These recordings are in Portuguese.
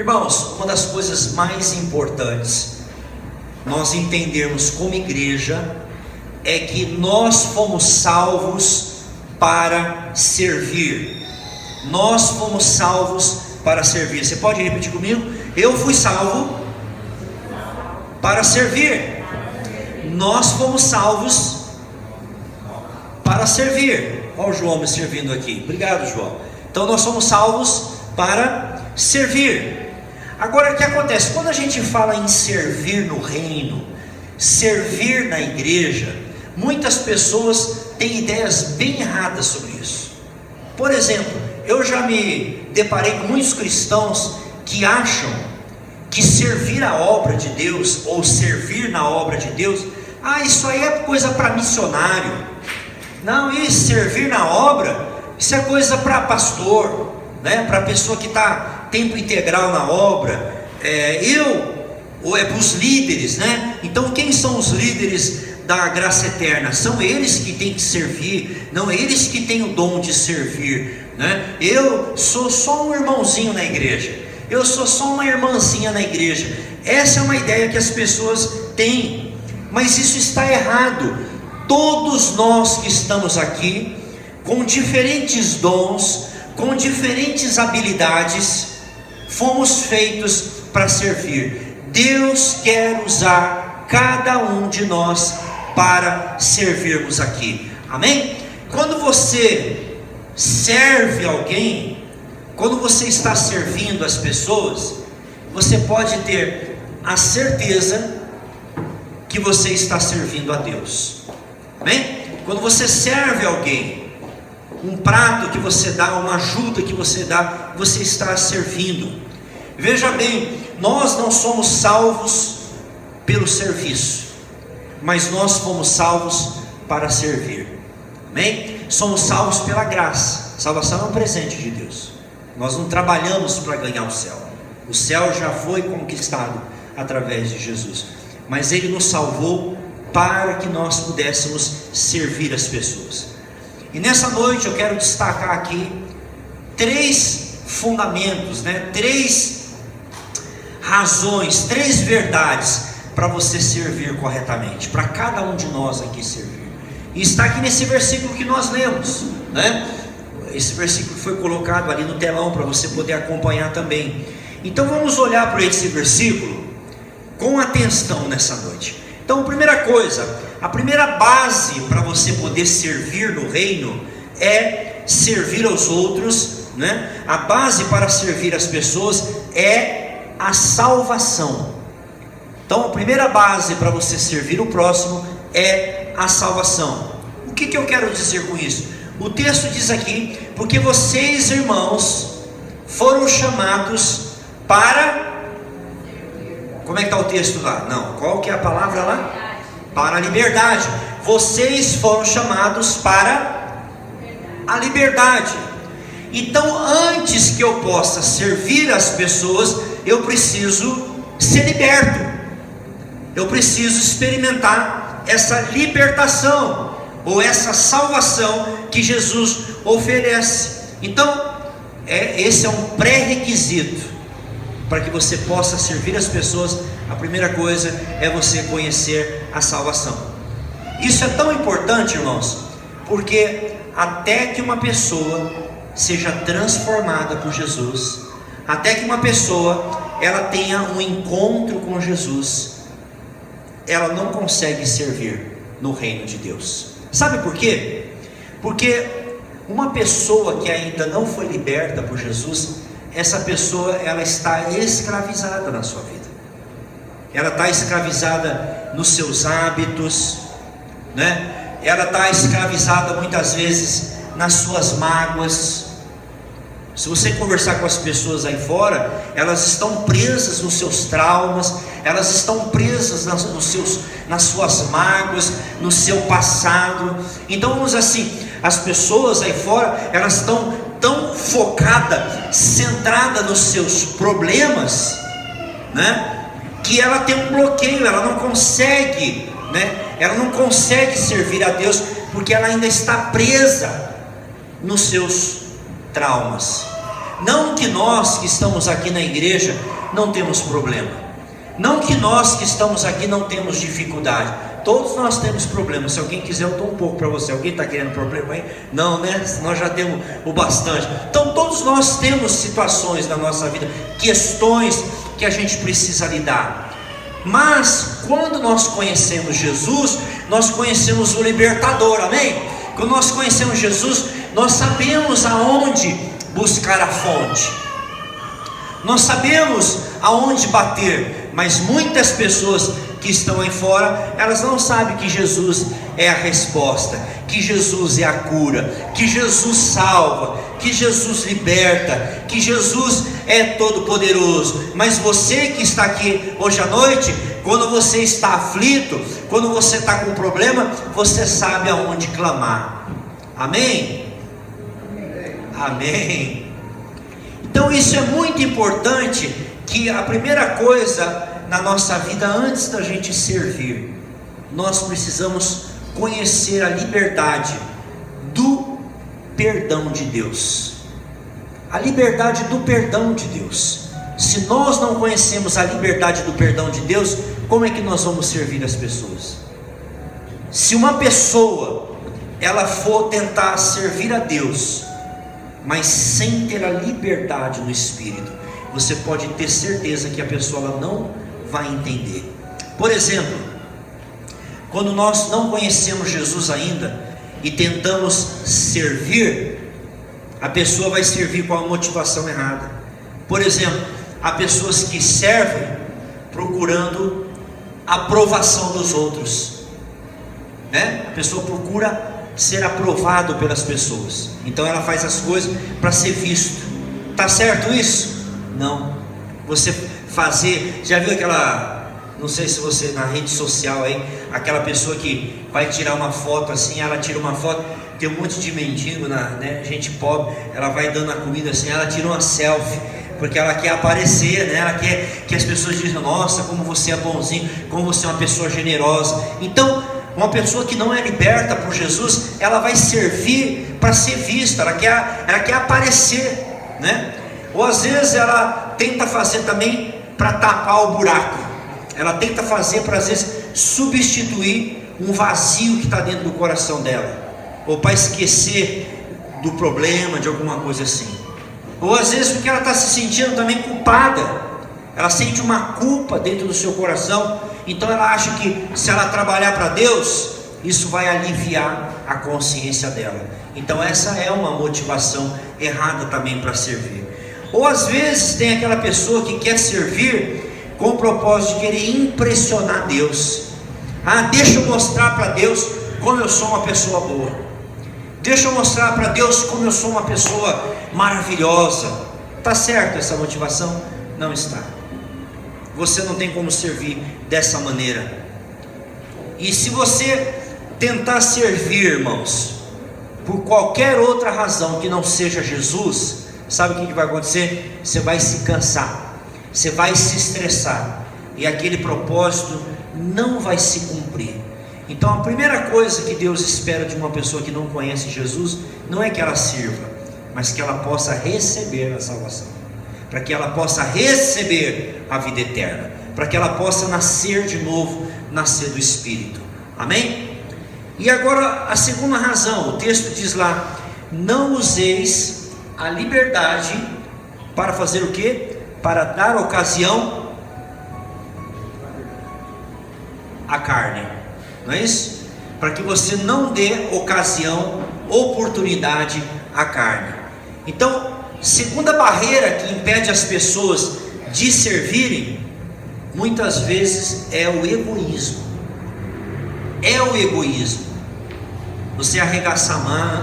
Irmãos, uma das coisas mais importantes nós entendermos como igreja é que nós fomos salvos para servir. Nós fomos salvos para servir. Você pode repetir comigo? Eu fui salvo para servir. Nós fomos salvos para servir. Olha o João me servindo aqui. Obrigado, João. Então nós somos salvos para servir. Agora, o que acontece? Quando a gente fala em servir no reino, servir na igreja, muitas pessoas têm ideias bem erradas sobre isso. Por exemplo, eu já me deparei com muitos cristãos que acham que servir a obra de Deus, ou servir na obra de Deus, isso aí é coisa para missionário. Não, isso, servir na obra, isso é coisa para pastor, né? Para pessoa que está tempo integral na obra, ou é para os líderes, né? Então quem são os líderes da graça eterna? São eles que têm que servir, não eles que têm o dom de servir, né? Eu sou só um irmãozinho na igreja, eu sou só uma irmãzinha na igreja. Essa é uma ideia que as pessoas têm, mas isso está errado. Todos nós que estamos aqui, com diferentes dons, com diferentes habilidades, fomos feitos para servir. Deus quer usar cada um de nós para servirmos aqui. Amém? Quando você serve alguém, quando você está servindo as pessoas, você pode ter a certeza que você está servindo a Deus. Amém? Quando você serve alguém, um prato que você dá, uma ajuda que você dá, você está servindo. Veja bem, nós não somos salvos pelo serviço, mas nós fomos salvos para servir. Amém? Somos salvos pela graça. Salvação é um presente de Deus. Nós não trabalhamos para ganhar o céu. O céu já foi conquistado através de Jesus, mas Ele nos salvou para que nós pudéssemos servir as pessoas. E nessa noite eu quero destacar aqui 3 fundamentos, três razões, 3 verdades para você servir corretamente, para cada um de nós aqui servir. E está aqui nesse versículo que nós lemos, Esse versículo foi colocado ali no telão para você poder acompanhar também. Então vamos olhar para esse versículo com atenção nessa noite. Então, primeira coisa, a primeira base para você poder servir no reino é servir aos outros, A base para servir as pessoas é a salvação. Então, a primeira base para você servir o próximo é a salvação. O que eu quero dizer com isso? O texto diz aqui: porque vocês, irmãos, foram chamados para... Como é que está o texto lá? Não, qual que é a palavra lá? Para a liberdade. Vocês foram chamados para a liberdade. Então, antes que eu possa servir as pessoas, eu preciso ser liberto. Eu preciso experimentar essa libertação, ou essa salvação que Jesus oferece. Então, esse é um pré-requisito para que você possa servir as pessoas. A primeira coisa é você conhecer a salvação. Isso é tão importante, irmãos, porque até que uma pessoa seja transformada por Jesus, até que uma pessoa ela tenha um encontro com Jesus, ela não consegue servir no reino de Deus. Sabe por quê? Porque uma pessoa que ainda não foi liberta por Jesus, essa pessoa ela está escravizada na sua vida. Ela está escravizada nos seus hábitos, Ela está escravizada muitas vezes nas suas mágoas. Se você conversar com as pessoas aí fora, elas estão presas nos seus traumas, elas estão presas nas suas mágoas, no seu passado. Então vamos assim, as pessoas aí fora, elas estão tão focadas, centradas nos seus problemas, que ela tem um bloqueio, ela não consegue, ela não consegue servir a Deus, porque ela ainda está presa nos seus traumas. Não que nós que estamos aqui na igreja não temos problema, não que nós que estamos aqui não temos dificuldade. Todos nós temos problemas. Se alguém quiser, eu dou um pouco para você. Alguém está querendo problema aí? Não, né? Nós já temos o bastante. Então todos nós temos situações na nossa vida, questões que a gente precisa lidar. Mas quando nós conhecemos Jesus, nós conhecemos o libertador, amém? Quando nós conhecemos Jesus, nós sabemos aonde buscar a fonte, nós sabemos aonde bater. Mas muitas pessoas que estão aí fora, elas não sabem que Jesus é a resposta, que Jesus é a cura, que Jesus salva, que Jesus liberta, que Jesus é todo poderoso. Mas você que está aqui hoje à noite, quando você está aflito, quando você está com um problema, você sabe aonde clamar, amém? Amém. Então isso é muito importante, que a primeira coisa na nossa vida, antes da gente servir, nós precisamos conhecer a liberdade do perdão de Deus. A liberdade do perdão de Deus. Se nós não conhecemos a liberdade do perdão de Deus, como é que nós vamos servir as pessoas? Se uma pessoa, ela for tentar servir a Deus, mas sem ter a liberdade no Espírito, você pode ter certeza que a pessoa ela não vai entender. Por exemplo, quando nós não conhecemos Jesus ainda e tentamos servir, a pessoa vai servir com a motivação errada. Por exemplo, há pessoas que servem procurando a aprovação dos outros, né? A pessoa procura ser aprovado pelas pessoas, então ela faz as coisas para ser visto. Tá certo isso? Não. Você fazer, já viu aquela, não sei se você na rede social aí, aquela pessoa que vai tirar uma foto assim, ela tira uma foto, tem um monte de mendigo, né, gente pobre, ela vai dando a comida assim, ela tira uma selfie, porque ela quer aparecer, né, ela quer que as pessoas digam, nossa, como você é bonzinho, como você é uma pessoa generosa. Então, uma pessoa que não é liberta por Jesus, ela vai servir para ser vista, ela quer aparecer, né? Ou às vezes ela tenta fazer também para tapar o buraco, ela tenta fazer para às vezes substituir um vazio que está dentro do coração dela, ou para esquecer do problema, de alguma coisa assim, ou às vezes porque ela está se sentindo também culpada, ela sente uma culpa dentro do seu coração, então ela acha que se ela trabalhar para Deus, isso vai aliviar a consciência dela. Então essa é uma motivação errada também para servir. Ou às vezes tem aquela pessoa que quer servir com o propósito de querer impressionar Deus. Ah, deixa eu mostrar para Deus como eu sou uma pessoa boa, deixa eu mostrar para Deus como eu sou uma pessoa maravilhosa. Está certo essa motivação? Não está. Você não tem como servir dessa maneira. E se você tentar servir, irmãos, por qualquer outra razão que não seja Jesus, sabe o que vai acontecer? Você vai se cansar, você vai se estressar, e aquele propósito não vai se cumprir. Então a primeira coisa que Deus espera de uma pessoa que não conhece Jesus, não é que ela sirva, mas que ela possa receber a salvação, para que ela possa receber a vida eterna, para que ela possa nascer de novo, nascer do Espírito, amém? E agora a segunda razão, o texto diz lá, não useis a liberdade para fazer o quê? Para dar ocasião à carne, não é isso? Para que você não dê ocasião, oportunidade à carne. Então, segunda barreira que impede as pessoas de servirem, muitas vezes é o egoísmo. É o egoísmo. Você arregaçar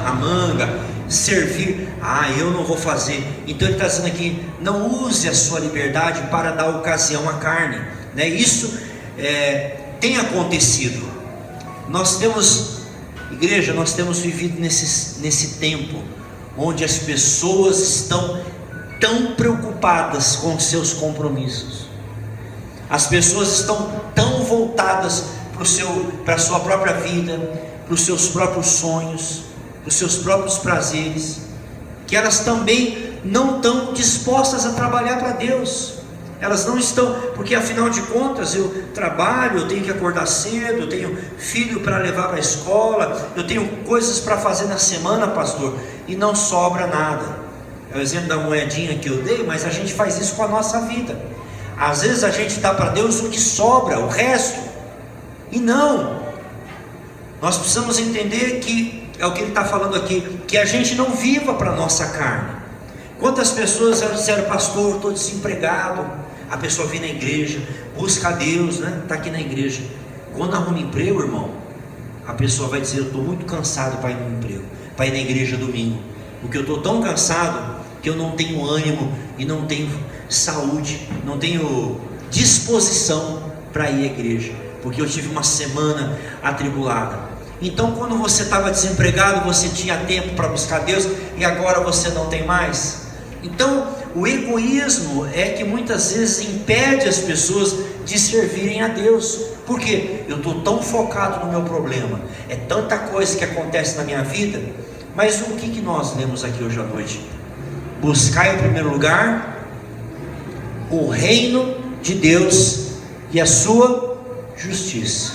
a manga, servir, eu não vou fazer. Então ele está dizendo aqui, não use a sua liberdade para dar ocasião à carne, né? Isso tem acontecido. Nós temos, igreja, nós temos vivido nesse tempo onde as pessoas estão tão preocupadas com seus compromissos, as pessoas estão tão voltadas para a sua própria vida, para os seus próprios sonhos, para os seus próprios prazeres, que elas também não estão dispostas a trabalhar para Deus. Elas não estão, porque afinal de contas eu trabalho, eu tenho que acordar cedo, eu tenho filho para levar para a escola, eu tenho coisas para fazer na semana, pastor, e não sobra nada. É o exemplo da moedinha que eu dei, mas a gente faz isso com a nossa vida. Às vezes a gente dá para Deus o que sobra, o resto, e não. Nós precisamos entender que, é o que ele está falando aqui, que a gente não viva para a nossa carne. Quantas pessoas disseram, pastor, estou desempregado. A pessoa vem na igreja, busca a Deus, né? Está aqui na igreja. Quando arruma emprego, irmão, a pessoa vai dizer, eu estou muito cansado para ir no emprego, para ir na igreja domingo, porque eu estou tão cansado que eu não tenho ânimo e não tenho saúde, não tenho disposição para ir à igreja, porque eu tive uma semana atribulada. Então, quando você estava desempregado, você tinha tempo para buscar Deus, e agora você não tem mais. Então, o egoísmo é que muitas vezes impede as pessoas de servirem a Deus. Por quê? Eu estou tão focado no meu problema, é tanta coisa que acontece na minha vida. Mas o que nós lemos aqui hoje à noite? Buscar em primeiro lugar o reino de Deus e a sua justiça,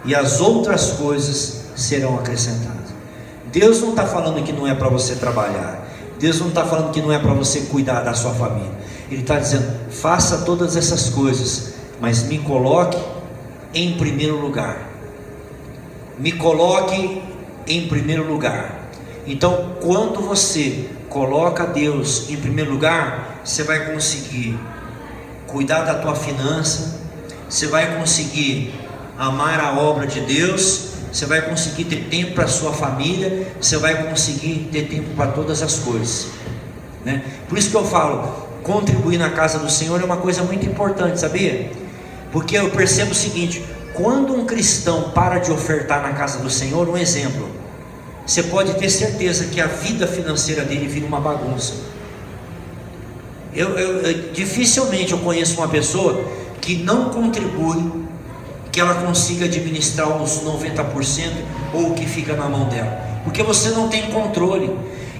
e as outras coisas serão acrescentadas. Deus não está falando que não é para você trabalhar, Deus não está falando que não é para você cuidar da sua família. Ele está dizendo, faça todas essas coisas, mas me coloque em primeiro lugar. Me coloque em primeiro lugar. Então, quando você coloca Deus em primeiro lugar, você vai conseguir cuidar da tua finança, você vai conseguir amar a obra de Deus, você vai conseguir ter tempo para a sua família, você vai conseguir ter tempo para todas as coisas, né? Por isso que eu falo, contribuir na casa do Senhor é uma coisa muito importante, sabia? Porque eu percebo o seguinte, quando um cristão para de ofertar na casa do Senhor, um exemplo, você pode ter certeza que a vida financeira dele vira uma bagunça. Dificilmente eu conheço uma pessoa que não contribui, que ela consiga administrar uns 90% ou o que fica na mão dela, porque você não tem controle.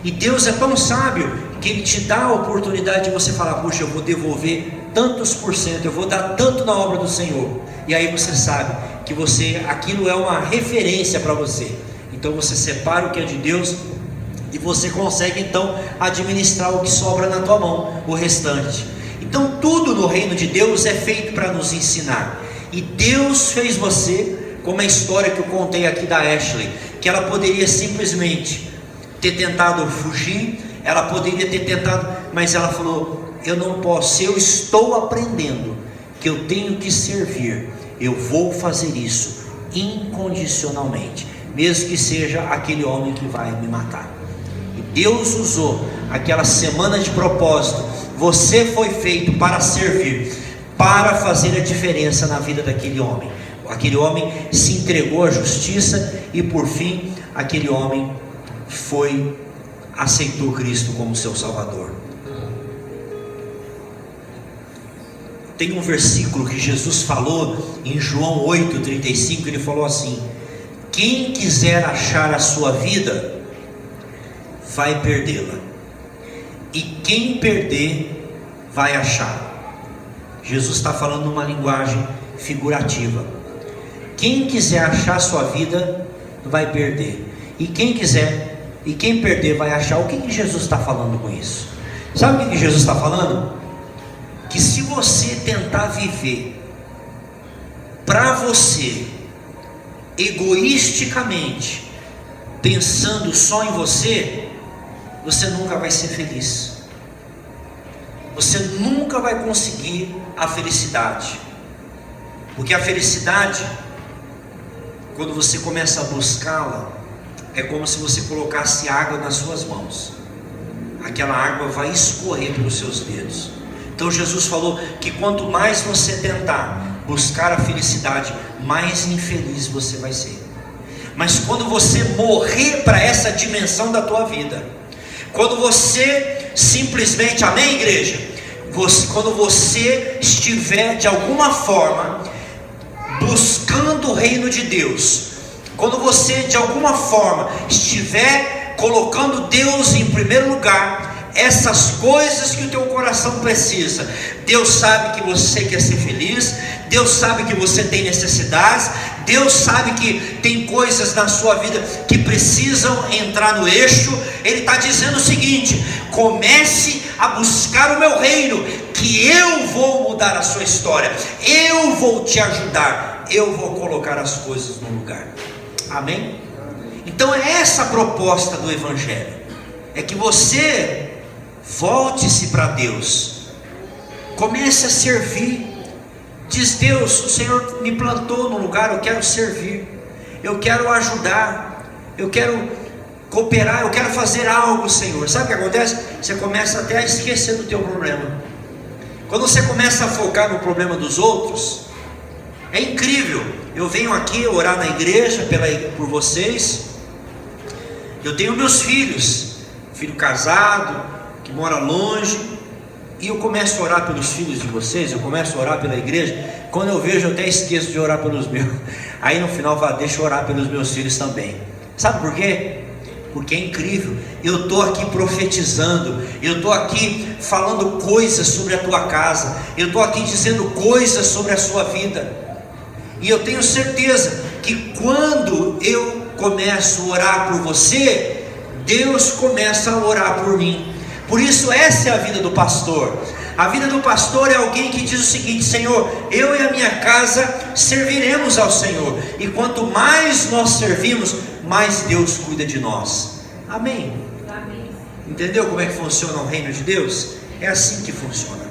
E Deus é tão sábio que Ele te dá a oportunidade de você falar, puxa, eu vou devolver tantos por cento, eu vou dar tanto na obra do Senhor. E aí você sabe que aquilo é uma referência para você. Então você separa o que é de Deus e você consegue então administrar o que sobra na tua mão, o restante. Então tudo no reino de Deus é feito para nos ensinar. E Deus fez você, como a história que eu contei aqui da Ashley, que ela poderia simplesmente ter tentado fugir, ela poderia ter tentado, mas ela falou, eu não posso, eu estou aprendendo que eu tenho que servir, eu vou fazer isso incondicionalmente, mesmo que seja aquele homem que vai me matar. E Deus usou aquela semana de propósito, você foi feito para servir, para fazer a diferença na vida daquele homem. Aquele homem se entregou à justiça e por fim, aquele homem aceitou Cristo como seu Salvador. Tem um versículo que Jesus falou em João 8,35, ele falou assim, quem quiser achar a sua vida, vai perdê-la, e quem perder, vai achar. Jesus está falando numa linguagem figurativa. Quem quiser achar sua vida, vai perder. E quem perder vai achar. O que Jesus está falando com isso? Sabe o que Jesus está falando? Que se você tentar viver para você, egoisticamente, pensando só em você, você nunca vai ser feliz. Você nunca vai conseguir a felicidade, porque a felicidade, quando você começa a buscá-la, é como se você colocasse água nas suas mãos, aquela água vai escorrer pelos seus dedos. Então Jesus falou que quanto mais você tentar buscar a felicidade, mais infeliz você vai ser. Mas quando você morrer para essa dimensão da tua vida, quando você simplesmente, amém igreja? Quando você estiver de alguma forma buscando o reino de Deus, quando você de alguma forma estiver colocando Deus em primeiro lugar, essas coisas que o teu coração precisa. Deus sabe que você quer ser feliz, Deus sabe que você tem necessidades, Deus sabe que tem coisas na sua vida que precisam entrar no eixo. Ele está dizendo o seguinte: comece a buscar o meu reino, que eu vou mudar a sua história, eu vou te ajudar, eu vou colocar as coisas no lugar. Amém? Então é essa a proposta do Evangelho, é que você volte-se para Deus, comece a servir. Diz: Deus, o Senhor me plantou no lugar, eu quero servir, eu quero ajudar, eu quero cooperar, eu quero fazer algo, Senhor. Sabe o que acontece? Você começa até a esquecer do teu problema. Quando você começa a focar no problema dos outros, é incrível. Eu venho aqui orar na igreja por vocês. Eu tenho meus filhos, filho casado, que mora longe, e eu começo a orar pelos filhos de vocês, eu começo a orar pela igreja. Quando eu vejo, eu até esqueço de orar pelos meus. Aí no final eu falo: deixa eu orar pelos meus filhos também. Sabe por quê? Porque é incrível. Eu estou aqui profetizando, eu estou aqui falando coisas sobre a tua casa, eu estou aqui dizendo coisas sobre a sua vida. E eu tenho certeza que quando eu começo a orar por você, Deus começa a orar por mim. Por isso essa é a vida do pastor. A vida do pastor é alguém que diz o seguinte: Senhor, eu e a minha casa serviremos ao Senhor. E quanto mais nós servimos, mais Deus cuida de nós. Amém? Amém. Entendeu como é que funciona o reino de Deus? É assim que funciona.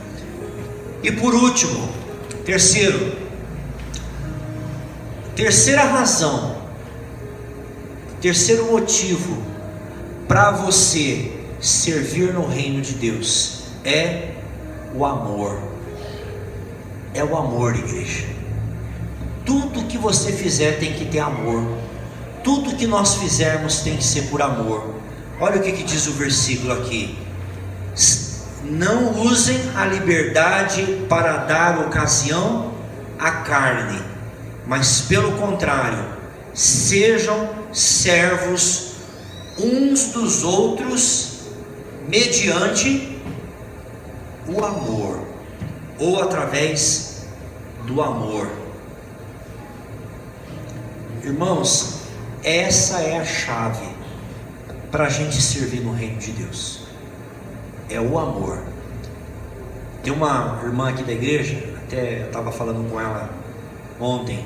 E por último, terceira razão, terceiro motivo para você servir no reino de Deus é o amor. É o amor, igreja. Tudo que você fizer tem que ter amor. Tudo que nós fizermos tem que ser por amor. Olha o que diz o versículo aqui: não usem a liberdade para dar ocasião à carne, mas pelo contrário, sejam servos uns dos outros mediante o amor, ou através do amor. Irmãos, essa é a chave para a gente servir no reino de Deus, é o amor. Tem uma irmã aqui da igreja, até eu estava falando com ela ontem.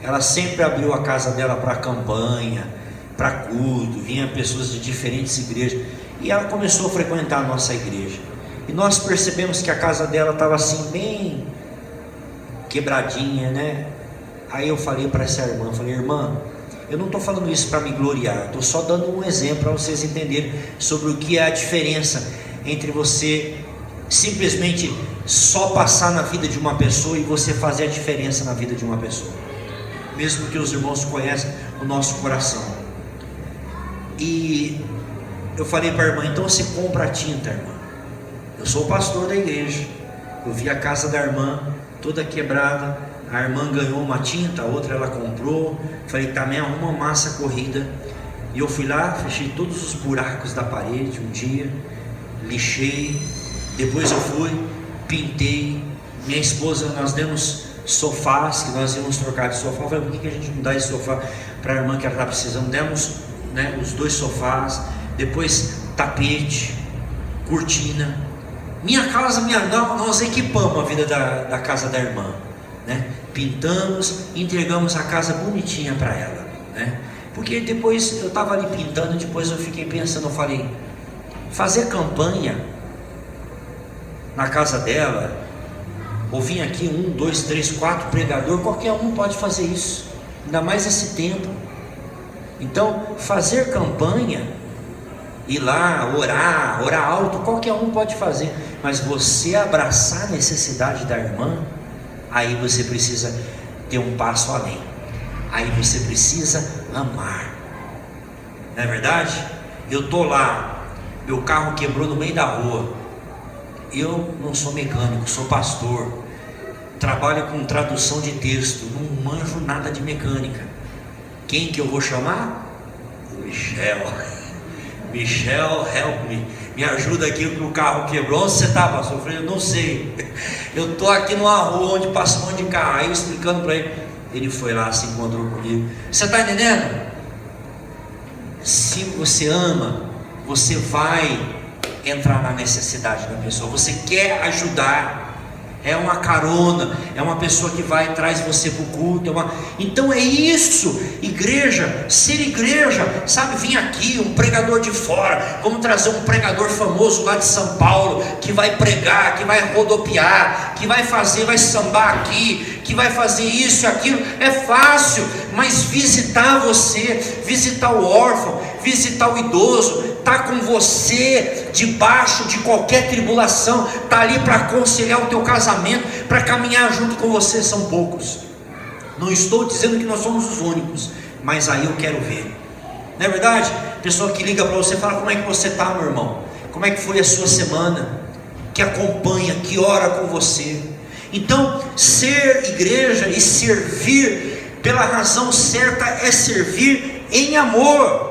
Ela sempre abriu a casa dela para campanha, para culto, vinha pessoas de diferentes igrejas, e ela começou a frequentar a nossa igreja, e nós percebemos que a casa dela estava assim, bem quebradinha, né? Aí eu falei para essa irmã, falei: irmã, eu não estou falando isso para me gloriar, estou só dando um exemplo para vocês entenderem sobre o que é a diferença entre você simplesmente só passar na vida de uma pessoa e você fazer a diferença na vida de uma pessoa, mesmo que os irmãos conheçam o nosso coração. E eu falei para a irmã: então você compra a tinta, irmã. Eu sou o pastor da igreja, eu vi a casa da irmã toda quebrada, a irmã ganhou uma tinta, a outra ela comprou. Falei: também arruma massa corrida. E eu fui lá, fechei todos os buracos da parede um dia, lixei. Depois eu fui, pintei. Minha esposa, nós demos sofás, que nós íamos trocar de sofá. Eu falei: por que a gente não dá esse sofá para a irmã que ela está precisando? Demos, né, os 2 sofás, depois tapete, cortina. Minha casa, nós equipamos a vida da casa da irmã, né? Pintamos, entregamos a casa bonitinha para ela, né? Porque depois eu estava ali pintando, depois eu fiquei pensando, eu falei: fazer campanha na casa dela, ou vir aqui 1, 2, 3, 4 pregador, qualquer um pode fazer isso, ainda mais esse tempo. Então, fazer campanha, ir lá, orar alto, qualquer um pode fazer, mas você abraçar a necessidade da irmã, aí você precisa ter um passo além, aí você precisa amar, não é verdade? Eu estou lá, meu carro quebrou no meio da rua, eu não sou mecânico, sou pastor, trabalho com tradução de texto, não manjo nada de mecânica. Quem que eu vou chamar? O Michel. Michel, help me. Me ajuda aqui que o carro quebrou. Onde você está, pastor? Eu falei, eu não sei. Eu estou aqui numa rua onde passa um monte de carro. Aí eu explicando para ele. Ele foi lá, se encontrou comigo. Você está entendendo? Se você ama, você vai entrar na necessidade da pessoa. Você quer ajudar. É uma carona, é uma pessoa que vai e traz você para o culto. Então é isso, igreja, ser igreja, sabe? Vim aqui, um pregador de fora, vamos trazer um pregador famoso lá de São Paulo, que vai pregar, que vai rodopiar, que vai fazer, vai sambar aqui, que vai fazer isso e aquilo. É fácil, mas visitar você, visitar o órfão, visitar o idoso, está com você debaixo de qualquer tribulação, está ali para aconselhar o teu casamento, para caminhar junto com você, são poucos. Não estou dizendo que nós somos os únicos, mas aí eu quero ver. Não é verdade? Pessoa que liga para você e fala, como é que você está, meu irmão? Como é que foi a sua semana? Que acompanha, que ora com você. Então, ser igreja e servir pela razão certa é servir em amor.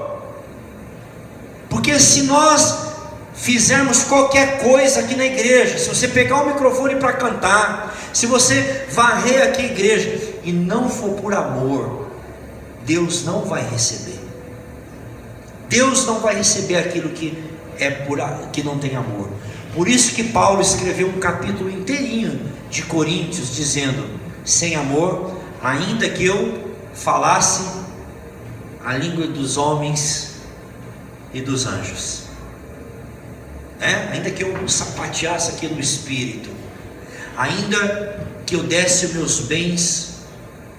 Porque se nós fizermos qualquer coisa aqui na igreja, se você pegar o microfone para cantar, se você varrer aqui a igreja e não for por amor, Deus não vai receber. Deus não vai receber aquilo que que não tem amor. Por isso que Paulo escreveu um capítulo inteirinho de Coríntios dizendo: sem amor, ainda que eu falasse a língua dos homens e dos anjos, ainda que eu sapateasse aqui no espírito, ainda que eu desse meus bens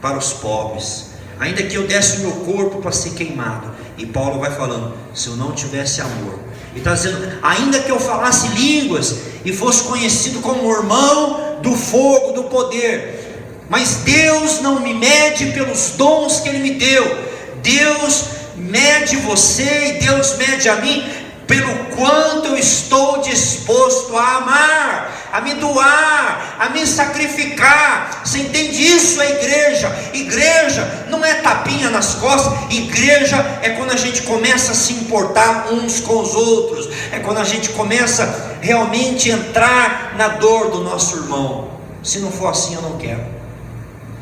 para os pobres, ainda que eu desse o meu corpo para ser queimado. E Paulo vai falando, se eu não tivesse amor, e está dizendo, ainda que eu falasse línguas e fosse conhecido como irmão do fogo, do poder, mas Deus não me mede pelos dons que Ele me deu. Deus mede você e Deus mede a mim pelo quanto eu estou disposto a amar, a me doar, a me sacrificar. Você entende isso? É igreja. Igreja não é tapinha nas costas. Igreja é quando a gente começa a se importar uns com os outros, é quando a gente começa realmente a entrar na dor do nosso irmão. Se não for assim, eu não quero.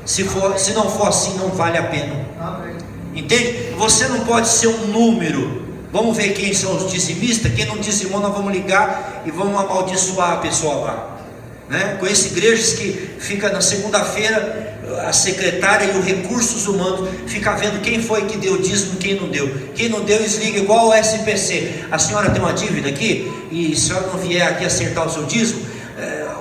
Se não for assim, não vale a pena. Entende? Você não pode ser um número. Vamos ver quem são os dizimistas. Quem não dizimou, nós vamos ligar e vamos amaldiçoar a pessoa lá, né? Conheço igrejas que fica na segunda-feira, a secretária e os recursos humanos fica vendo quem foi que deu dízimo e quem não deu. Quem não deu, desliga igual o SPC. A senhora tem uma dívida aqui e se a senhora não vier aqui acertar o seu dízimo,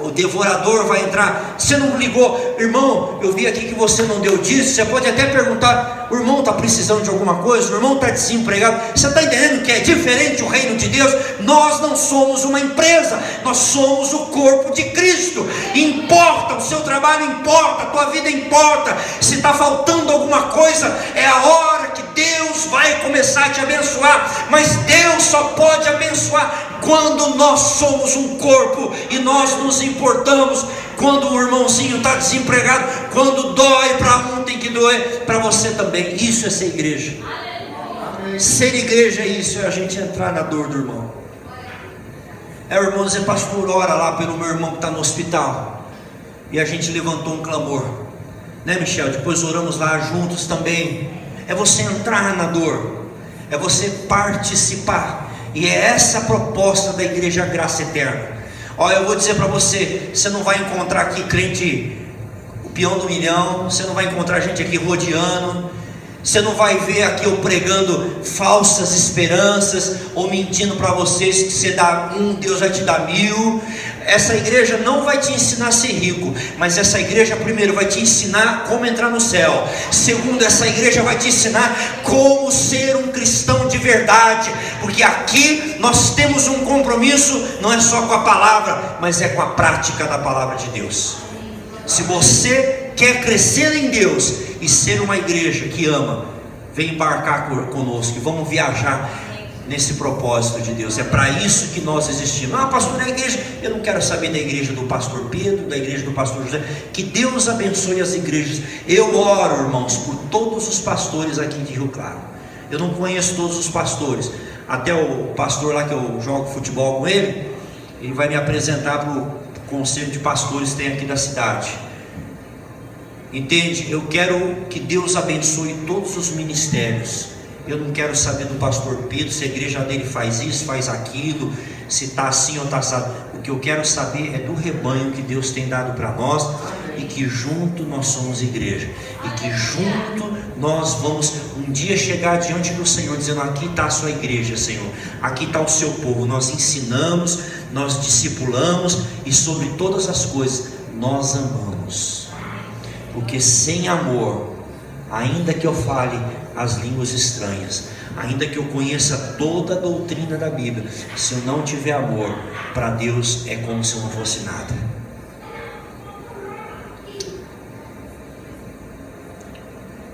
o devorador vai entrar. Você não ligou, irmão, eu vi aqui que você não deu dízimo. Você pode até perguntar, o irmão está precisando de alguma coisa, o irmão está desempregado. Você está entendendo que é diferente o reino de Deus? Nós não somos uma empresa, nós somos o corpo de Cristo. Importa, o seu trabalho importa, a tua vida importa. Se está faltando alguma coisa, é a hora que Deus vai começar a te abençoar. Mas Deus só pode abençoar quando nós somos um corpo e nós nos importamos. Quando o irmãozinho está desempregado, quando dói para um, tem que doer para você também. Isso é ser igreja. Ser igreja é isso, é a gente entrar na dor do irmão. O irmão dizer, pastor, ora lá pelo meu irmão que está no hospital. E a gente levantou um clamor, né, Michel? Depois oramos lá juntos também. É você entrar na dor, é você participar. E é essa a proposta da Igreja Graça Eterna. Olha, eu vou dizer para você, você não vai encontrar aqui crente, o peão do milhão, você não vai encontrar gente aqui rodeando, você não vai ver aqui eu pregando falsas esperanças, ou mentindo para vocês que você dá Deus vai te dar 1000. Essa igreja não vai te ensinar a ser rico, mas essa igreja primeiro vai te ensinar como entrar no céu. Segundo, essa igreja vai te ensinar como ser um cristão de verdade, porque aqui nós temos um compromisso, não é só com a palavra, mas é com a prática da palavra de Deus. Se você quer crescer em Deus e ser uma igreja que ama, vem embarcar conosco e vamos viajar nesse propósito de Deus. É para isso que nós existimos. Pastor, na igreja, eu não quero saber da igreja do pastor Pedro, da igreja do pastor José. Que Deus abençoe as igrejas. Eu oro, irmãos, por todos os pastores aqui de Rio Claro. Eu não conheço todos os pastores, até o pastor lá que eu jogo futebol com ele vai me apresentar para o conselho de pastores que tem aqui da cidade. Entende? Eu quero que Deus abençoe todos os ministérios. Eu não quero saber do pastor Pedro se a igreja dele faz isso, faz aquilo, se está assim ou está assado. O que eu quero saber é do rebanho que Deus tem dado para nós, e que junto nós somos igreja, e que junto nós vamos um dia chegar diante do Senhor dizendo: aqui está a sua igreja, Senhor, aqui está o seu povo. Nós ensinamos, nós discipulamos, e sobre todas as coisas nós amamos, porque sem amor, ainda que eu fale as línguas estranhas, ainda que eu conheça toda a doutrina da Bíblia, se eu não tiver amor, para Deus é como se eu não fosse nada.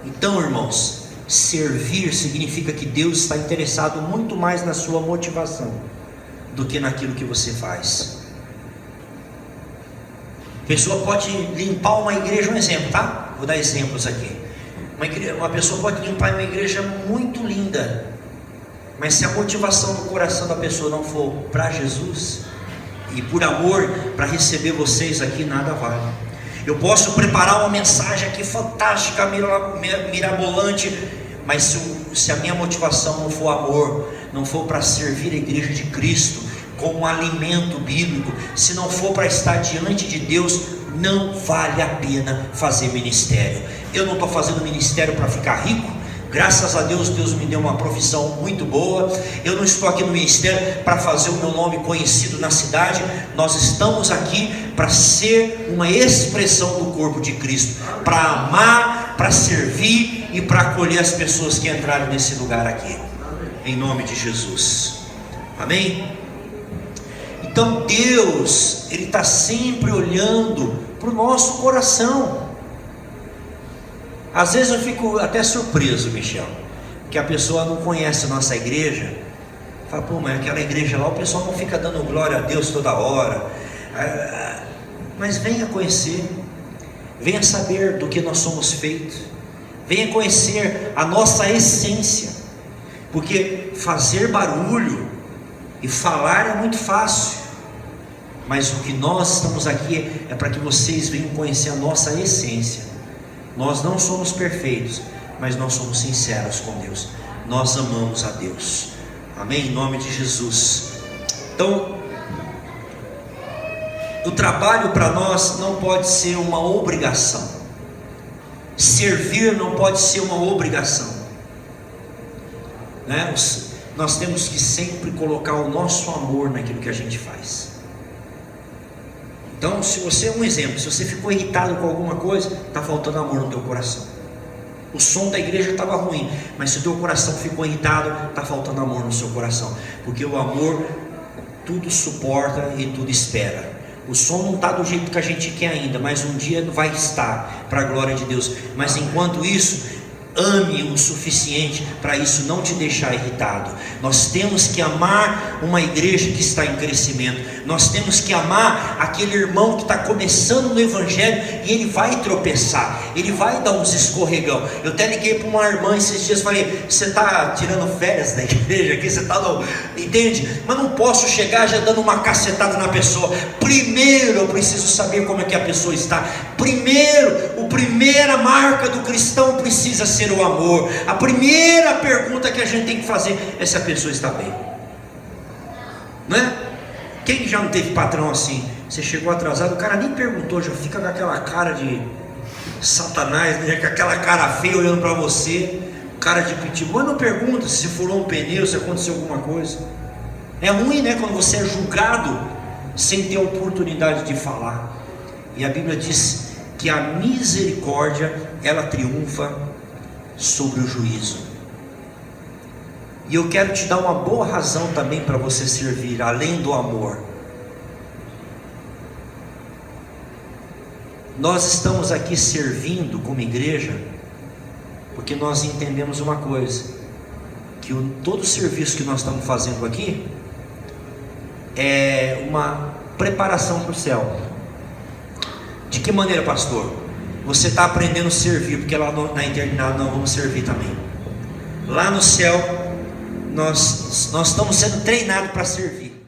Então, irmãos, servir significa que Deus está interessado muito mais na sua motivação do que naquilo que você faz. A pessoa pode limpar uma igreja, um exemplo, tá? Vou dar exemplos aqui. Uma pessoa pode limpar uma igreja muito linda, mas se a motivação do coração da pessoa não for para Jesus e por amor para receber vocês aqui, nada vale. Eu posso preparar uma mensagem aqui fantástica, mirabolante, mas se a minha motivação não for amor, não for para servir a igreja de Cristo como um alimento bíblico, se não for para estar diante de Deus, não vale a pena fazer ministério. Eu não estou fazendo ministério para ficar rico. Graças a Deus, Deus me deu uma profissão muito boa. Eu não estou aqui no ministério para fazer o meu nome conhecido na cidade. Nós estamos aqui para ser uma expressão do corpo de Cristo, para amar, para servir e para acolher as pessoas que entraram nesse lugar aqui, em nome de Jesus. Amém? Então Deus, Ele está sempre olhando para o nosso coração. Às vezes eu fico até surpreso, Michel, que a pessoa não conhece a nossa igreja. Fala: pô, mas aquela igreja lá, o pessoal não fica dando glória a Deus toda hora. Mas venha conhecer, venha saber do que nós somos feitos, venha conhecer a nossa essência, porque fazer barulho e falar é muito fácil, mas o que nós estamos aqui é para que vocês venham conhecer a nossa essência. Nós não somos perfeitos, mas nós somos sinceros com Deus. Nós amamos a Deus. Amém? Em nome de Jesus. Então, o trabalho para nós não pode ser uma obrigação. Servir não pode ser uma obrigação, né? Nós temos que sempre colocar o nosso amor naquilo que a gente faz. Então, se você, um exemplo, se você ficou irritado com alguma coisa, está faltando amor no teu coração. O som da igreja estava ruim, mas se o teu coração ficou irritado, está faltando amor no seu coração, porque o amor tudo suporta e tudo espera. O som não está do jeito que a gente quer ainda, mas um dia vai estar, para a glória de Deus. Mas enquanto isso, ame o suficiente para isso não te deixar irritado. Nós temos que amar uma igreja que está em crescimento. Nós temos que amar aquele irmão que está começando no evangelho e ele vai tropeçar, ele vai dar uns escorregão. Eu até liguei para uma irmã esses dias, falei: você está tirando férias da igreja aqui? Você está no... Entende? Mas não posso chegar já dando uma cacetada na pessoa. Primeiro eu preciso saber como é que a pessoa está. A primeira marca do cristão precisa ser o amor. A primeira pergunta que a gente tem que fazer é se a pessoa está bem, não é? Quem já não teve patrão assim? Você chegou atrasado, o cara nem perguntou, já fica com aquela cara de Satanás, né? Com aquela cara feia olhando para você, cara de pitbull, mas não pergunta se furou um pneu, se aconteceu alguma coisa. É ruim, né? Quando você é julgado sem ter oportunidade de falar. E a Bíblia diz que a misericórdia, ela triunfa sobre o juízo. E eu quero te dar uma boa razão também para você servir, além do amor. Nós estamos aqui servindo como igreja, porque nós entendemos uma coisa, que todo o serviço que nós estamos fazendo aqui é uma preparação para o céu. De que maneira, pastor? Você está aprendendo a servir, porque lá na eternidade nós vamos servir também. Lá no céu nós estamos sendo treinados para servir.